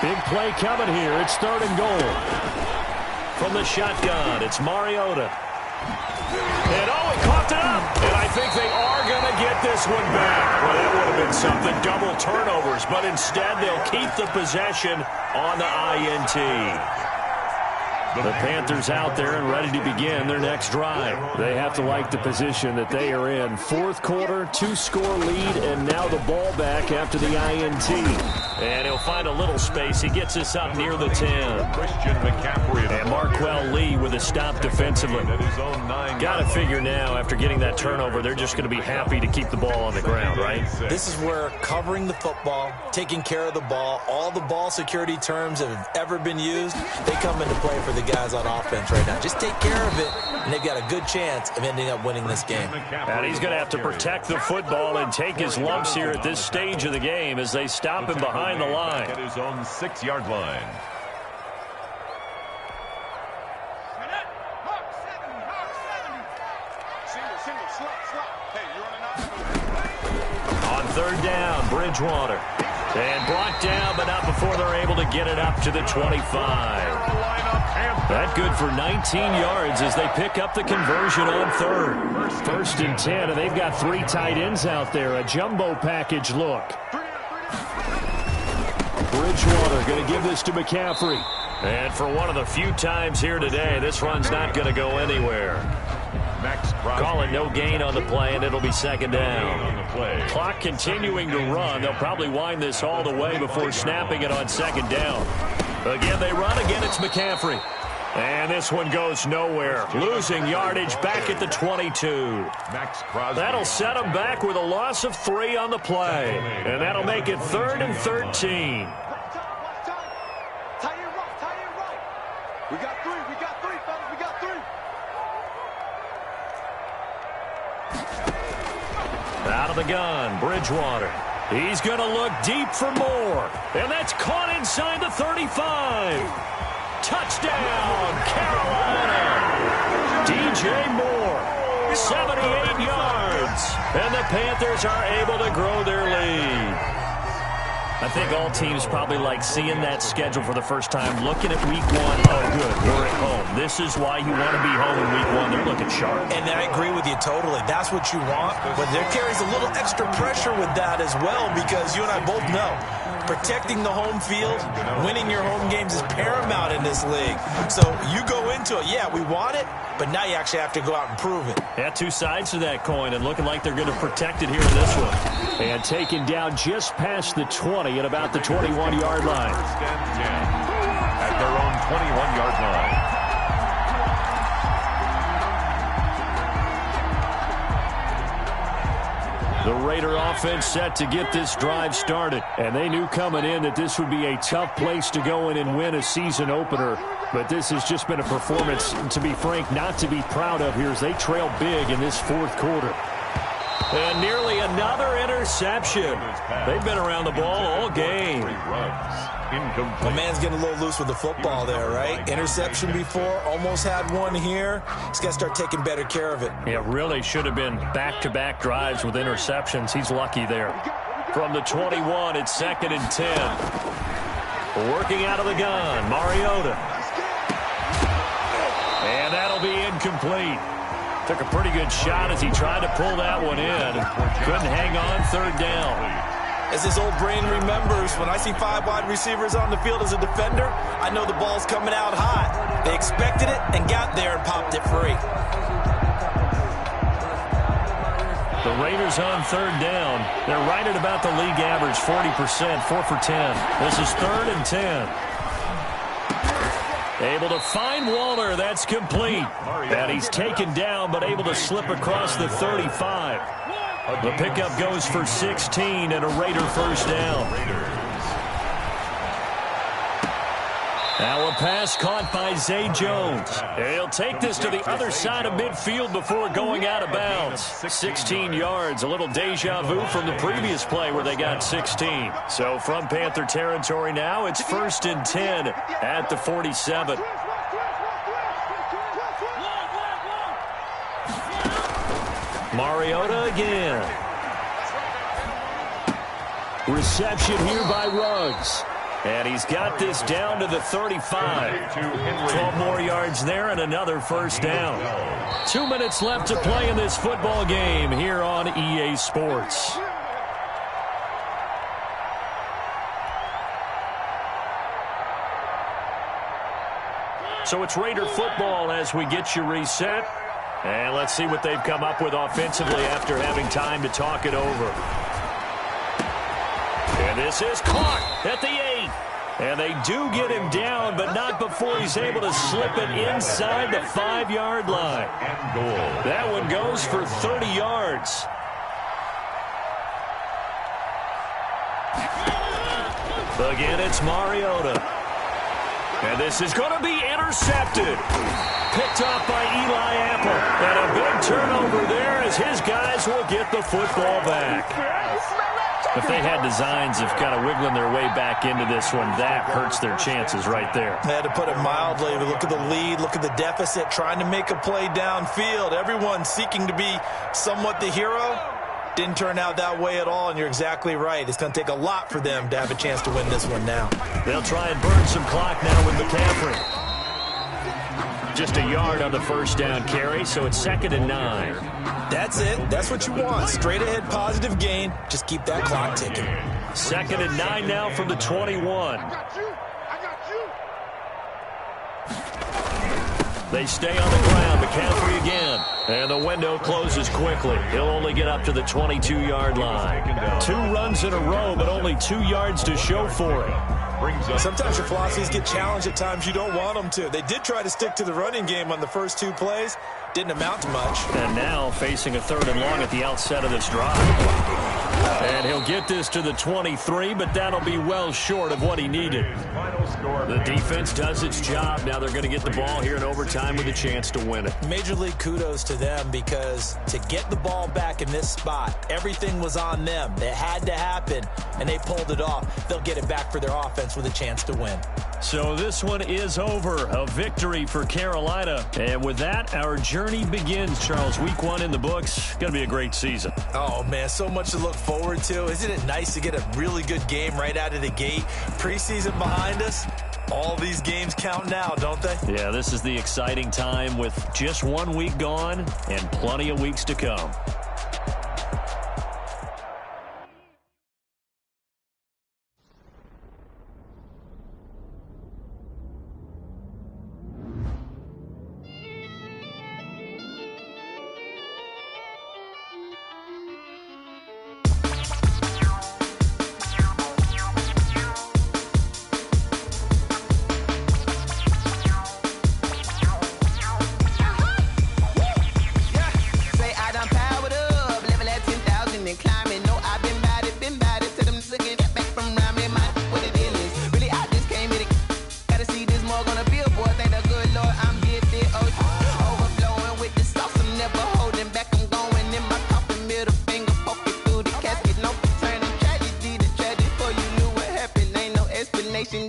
Big play coming here. It's 3rd and goal. From the shotgun, it's Mariota. And he coughed it up. And I think they are going to get this one back. Well, that would have been something. Double turnovers. But instead, they'll keep the possession on the INT. The Panthers out there and ready to begin their next drive. They have to like the position that they are in. 4th quarter, 2-score lead, and now the ball back after the INT. And he'll find a little space. He gets us up near the 10. Christian McCaffrey. And Marquell Lee with a stop defensively. Got to figure now, after getting that turnover, they're just going to be happy to keep the ball on the ground, right? This is where covering the football, taking care of the ball, all the ball security terms that have ever been used, they come into play for the guys on offense right now. Just take care of it, and they've got a good chance of ending up winning this game. And he's going to have to protect the football and take his lumps here at this stage of the game as they stop him behind the line. At his own 6-yard line. On 3rd down, Bridgewater. And brought down, but not before they're able to get it up to the 25. That good for 19 yards as they pick up the conversion on 3rd. 1st and 10, and they've got 3 tight ends out there. A jumbo package look. Bridgewater going to give this to McCaffrey. And for one of the few times here today, this run's not going to go anywhere. Call it no gain on the play, and it'll be 2nd down. Clock continuing to run. They'll probably wind this all the way before snapping it on 2nd down. Again, they run. Again, it's McCaffrey. And this one goes nowhere. Losing yardage back at the 22. That'll set them back with a loss of 3 on the play. And that'll make it 3rd and 13. We got 3, fellas, we got 3. Out of the gun, Bridgewater. He's going to look deep for more. And that's caught inside the 35. Touchdown, Carolina. DJ Moore, 78 yards. And the Panthers are able to grow their lead. I think all teams probably like seeing that schedule for the first time, looking at week one. Oh, good, we're at home. This is why you want to be home in week one. They're looking sharp. And I agree with you totally. That's what you want. But there carries a little extra pressure with that as well, because you and I both know protecting the home field, winning your home games is paramount in this league. So you go into it, yeah, we want it, but now you actually have to go out and prove it. Yeah, two sides to that coin, and looking like they're going to protect it here in this one. And taken down just past the 20 at about the 21-yard line. First and 10 at their own 21-yard line. The Raider offense set to get this drive started. And they knew coming in that this would be a tough place to go in and win a season opener. But this has just been a performance, to be frank, not to be proud of here as they trail big in this fourth quarter. And nearly another interception. They've been around the ball all game. The man's getting a little loose with the football there, right? Interception before, almost had one here. He's got to start taking better care of it. Yeah, really should have been back-to-back drives with interceptions. He's lucky there. From the 21, it's 2nd and 10. Working out of the gun, Mariota. And that'll be incomplete. Took a pretty good shot as he tried to pull that one in. Couldn't hang on, 3rd down. As his old brain remembers, when I see 5 wide receivers on the field as a defender, I know the ball's coming out hot. They expected it and got there and popped it free. The Raiders on 3rd down. They're right at about the league average, 40%, 4 for 10. This is 3rd and 10. Able to find Waller. That's complete. And he's taken down, but able to slip across the 35. The pickup goes for 16 and a Raider first down. Now a pass caught by Zay Jones. He'll take this to the other side of midfield before going out of bounds. 16 yards, a little deja vu from the previous play where they got 16. So from Panther territory now, it's 1st and 10 at the 47. Mariota again. Reception here by Ruggs. And he's got this down to the 35. 12 more yards there and another first down. 2 minutes left to play in this football game here on EA Sports. So it's Raider football as we get you reset. And let's see what they've come up with offensively after having time to talk it over. And this is caught at the 8. And they do get him down, but not before he's able to slip it inside the 5-yard line. That one goes for 30 yards. Again, it's Mariota. And this is going to be intercepted. Picked off by Eli Apple. And a big turnover there as his guys will get the football back. If they had designs of kind of wiggling their way back into this one, that hurts their chances right there. They had to put it mildly. Look at the lead, look at the deficit, trying to make a play downfield. Everyone seeking to be somewhat the hero. Didn't turn out that way at all, and you're exactly right. It's going to take a lot for them to have a chance to win this one now. They'll try and burn some clock now with McCaffrey. Just a yard on the first down carry, so it's 2nd and 9. That's it. That's what you want. Straight ahead, positive gain. Just keep that clock ticking. 2nd and 9 now from the 21. They stay on the ground. McCaffrey again. And the window closes quickly. He'll only get up to the 22-yard line. 2 runs in a row, but only 2 yards to show for it. Sometimes your philosophies get challenged at times you don't want them to. They did try to stick to the running game on the first 2 plays. Didn't amount to much. And now facing a 3rd and long at the outset of this drive. And he'll get this to the 23, but that'll be well short of what he needed. The defense does its job. Now they're going to get the ball here in overtime with a chance to win it. Major league kudos to them, because to get the ball back in this spot, everything was on them. It had to happen, and they pulled it off. They'll get it back for their offense with a chance to win. So this one is over. A victory for Carolina. And with that, our journey begins, Charles. Week 1 in the books. Going to be a great season. Oh, man, so much to look forward to. Isn't it nice to get a really good game right out of the gate? Preseason behind us. All these games count now, don't they? Yeah, this is the exciting time with just 1 week gone and plenty of weeks to come.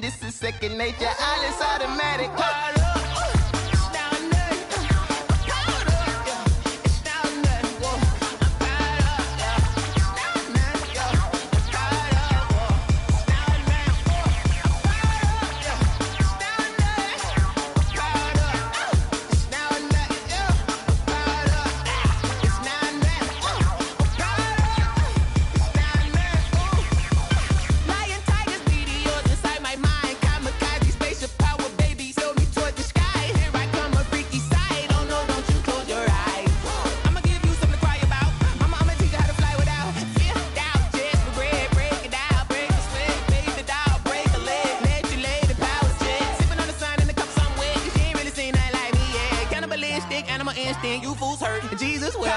This is second nature. All is automatic. You fools hurt. Jesus will.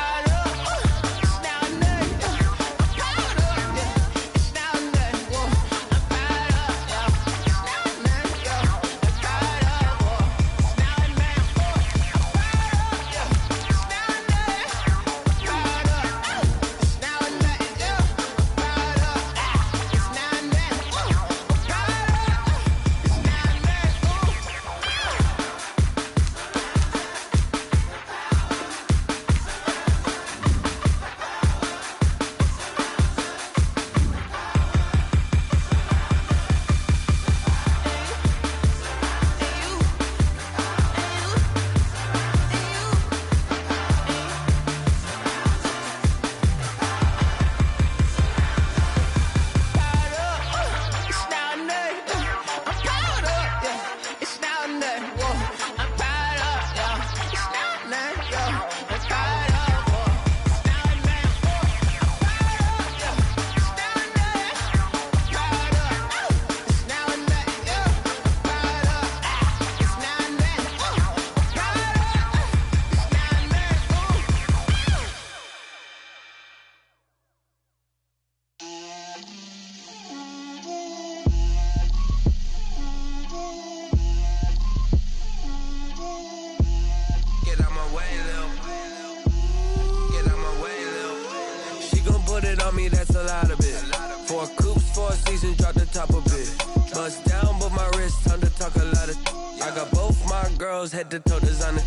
That's a lot of it. 4 coops, 4 seasons, drop the top a bit. Bust down, but my wrist, time to talk a lot of. I got both my girls head to toe designer.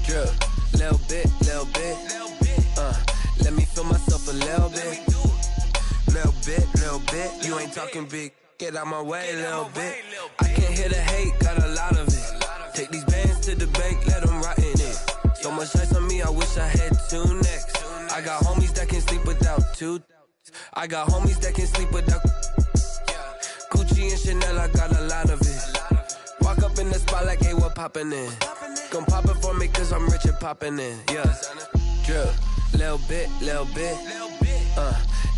Drip, little bit. Let me feel myself a little bit. Little bit. You ain't talking big. Get out my way, little bit. I can't hear the hate, got a lot of it. Take these bands to the bank, let them rot in it. So much ice on me, I wish I had 2 necks. I got homies that can sleep without 2. I got homies that can sleep without Gucci and Chanel, I got a lot of it. Walk up in the spot like, hey, what poppin' in? Gon' pop it for me cause I'm rich and poppin' in. Yeah, drip, little bit.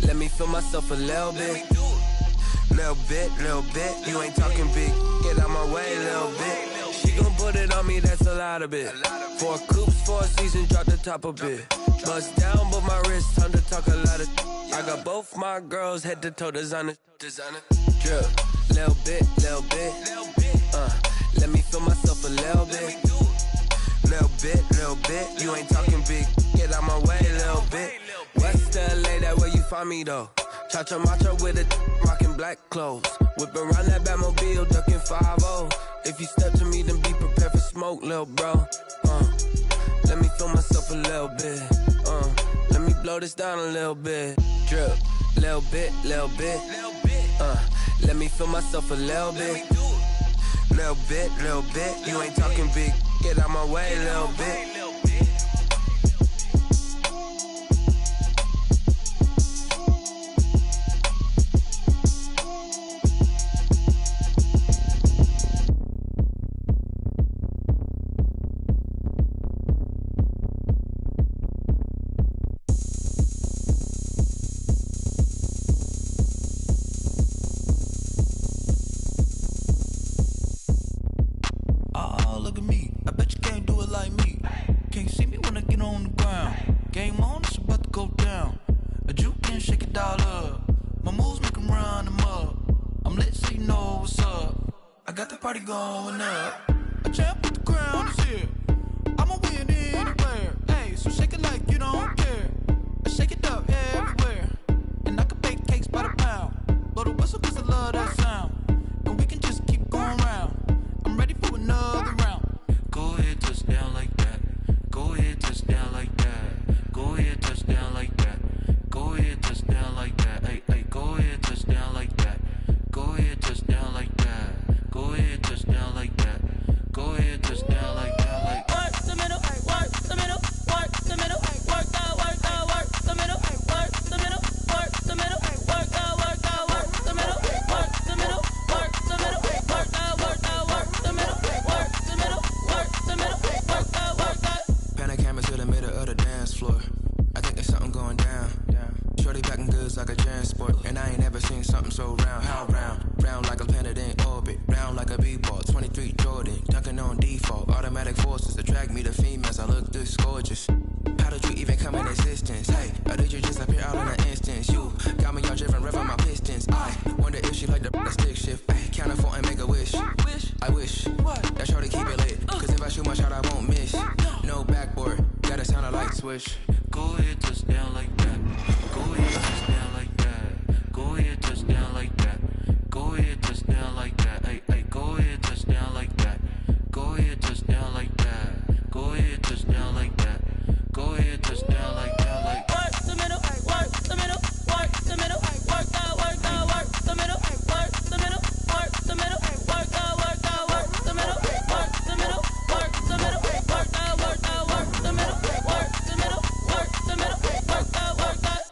Let me feel myself a little bit. Little bit. You ain't talking big. Get out my way, little bit. She gon' put it on me, that's a lot of it. 4 coops, 4 seasons, drop the top a bit. Bust down, but my wrist, time to talk a lot of. I got both my girls head to toe designer. Drip, little bit. Let me feel myself a little bit. Little bit. You ain't talking big. Get out my way, little bit. West LA, that where you find me though. Cha-cha matcha with a rockin' black clothes. Whip around that Batmobile, ducking 5-0. If you step to me, then be prepared for smoke, lil' bro. Let me feel myself a little bit. Let me blow this down a little bit. Drip, little bit, little bit. Let me feel myself a little bit. Little bit, little bit. You ain't talking big. Get out my way, little bit. Going up, a champ with the crown is here. I'ma win anywhere. Hey, so shake it like you don't care. I shake it up everywhere, and I can bake cakes by the pound. Blow the whistle 'cause I love that sound, and we can just keep going round. I'm ready for another round. Go ahead, touch down like that. Go ahead, touch down like that. Go ahead, touch down like that. Go ahead, touch down like that. Hey, hey, go ahead, touch down like that. Go ahead, touch down like that. Go ahead, touch down like that. Go ahead, touch down like that. Like work the middle, work the middle, work the middle, work that, work that, work the middle, work the middle, work the middle, work that, work that, work the middle, work the middle, work the middle, work that, work that, work the middle, work the middle, work the middle, work that, work that. Pan a camera to the middle of the dance floor. I think there's something going down. Shorty packing goods like a transport, and I ain't ever seen something so round. How round? Round like a planet in orbit, round like a b-ball. 23 Jordan, dunking on default. Automatic forces attract me to females. I look this gorgeous. How did you even come in existence? Hey, or did you just appear out in an instance? You got me all driven, revving my pistons. I wonder if she like the stick shift. Ay, count it 4 and make a wish. I wish that shorty keep it lit, 'cause if I shoot my shot, I won't miss. No backboard, gotta sound a light switch. go ahead, touch down like that. Go ahead, touch down like that. Go ahead, touch down like that. Go ahead, touch down like that. Hey, hey, go ahead, touch down like that. Go ahead, touch down like that. Go ahead, touch down like that. Go ahead, touch down like that. Like work the middle, work the middle, work the middle, work that, work that, work the middle, work the middle, work the middle, work that, work that, work the middle, work the middle, work the middle, work that, work that, work the middle, work the middle, work the middle, work that, work that.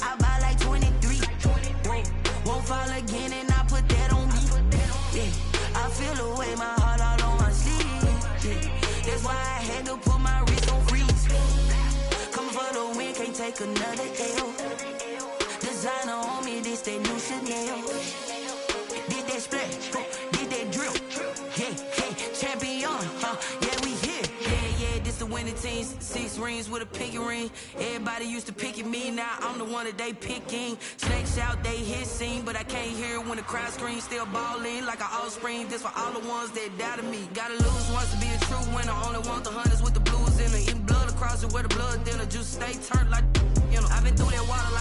I buy like 23. Won't fall again and I put that on me. Yeah, I feel the way, my heart all on my sleeve. Yeah, that's why I had to put my wrist on freeze. Coming for the win, can't take another L. Designer on me, this that new Chanel. Did that splash, did that drill. Yeah, champion, yeah, we here. Yeah, this the winning team. 6 rings with a pinky ring. Everybody used to pick at me, now I'm the one that they picking. Snakes out, they hit scene, but I can't hear it when the crowd screams. Still ballin' like an offspring. This for all the ones that doubted me. Gotta lose once to be a true winner. Only want the hunters with the blues in it. Eating blood across it where the blood thinner. Juice stay turned like, you know. I've been through that water